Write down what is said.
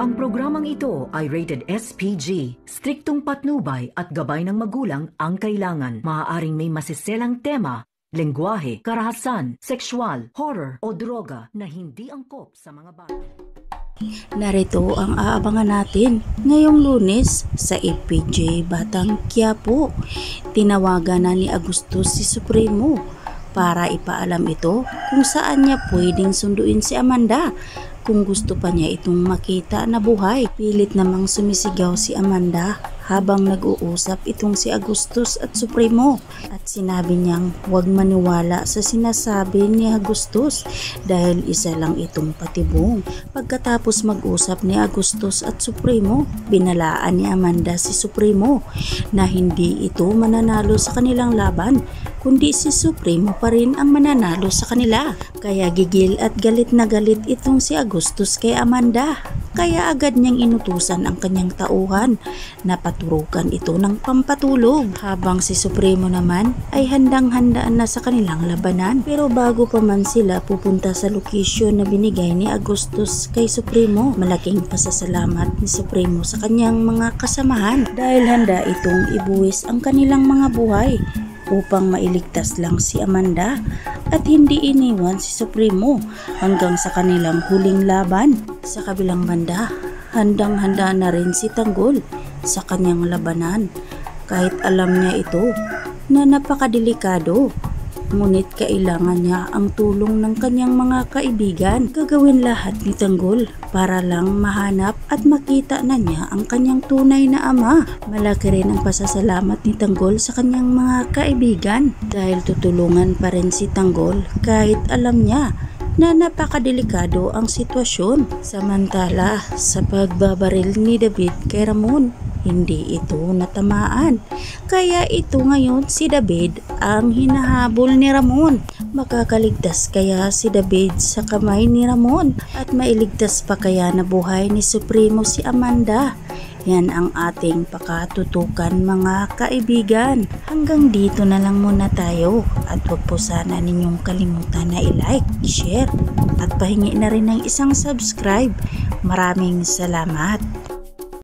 Ang programang ito ay rated SPG. Striktong patnubay at gabay ng magulang ang kailangan. Maaaring may masiselang tema, lengguwahe, karahasan, sexual, horror o droga na hindi angkop sa mga bata. Narito ang aabangan natin ngayong Lunes sa FPJ Batang Quiapo. Tinawagan na ni Agustus si Supremo para ipaalam ito kung saan niya pwedeng sunduin si Amanda kung gusto pa niya itong makita na buhay. Pilit namang sumisigaw si Amanda habang nag-uusap itong si Agustus at Supremo, at sinabi niyang huwag maniwala sa sinasabi ni Agustus dahil isa lang itong patibong. Pagkatapos mag-usap ni Agustus at Supremo, binalaan ni Amanda si Supremo na hindi ito mananalo sa kanilang laban, kundi si Supremo pa rin ang mananalo sa kanila. Kaya gigil at galit na galit itong si Agustus kay Amanda. Kaya agad niyang inutusan ang kanyang tauhan na paturukan ito ng pampatulog, habang si Supremo naman ay handang-handaan na sa kanilang labanan. Pero bago pa man sila pupunta sa location na binigay ni Agustus kay Supremo, malaking pasasalamat ni Supremo sa kanyang mga kasamahan dahil handa itong ibuwis ang kanilang mga buhay upang mailigtas lang si Amanda, at hindi iniwan si Supremo hanggang sa kanilang huling laban. Sa kabilang banda, handang-handa na rin si Tanggol sa kanyang labanan kahit alam niya ito na napakadelikado. Ngunit kailangan niya ang tulong ng kanyang mga kaibigan. Gagawin lahat ni Tanggol para lang mahanap at makita na niya ang kanyang tunay na ama. Malaki rin ang pasasalamat ni Tanggol sa kanyang mga kaibigan dahil tutulungan pa rin si Tanggol kahit alam niya na napakadelikado ang sitwasyon. Samantala, sa pagbabaril ni David kay Ramon, hindi ito natamaan. Kaya ito ngayon si David ang hinahabol ni Ramon. Makakaligtas kaya si David sa kamay ni Ramon at mailigtas pa kaya na buhay ni Supremo si Amanda? Yan ang ating pakatutukan mga kaibigan. Hanggang dito na lang muna tayo, at huwag po sana ninyong kalimutan na i-like, i-share at pahingi na rin ng isang subscribe. Maraming salamat.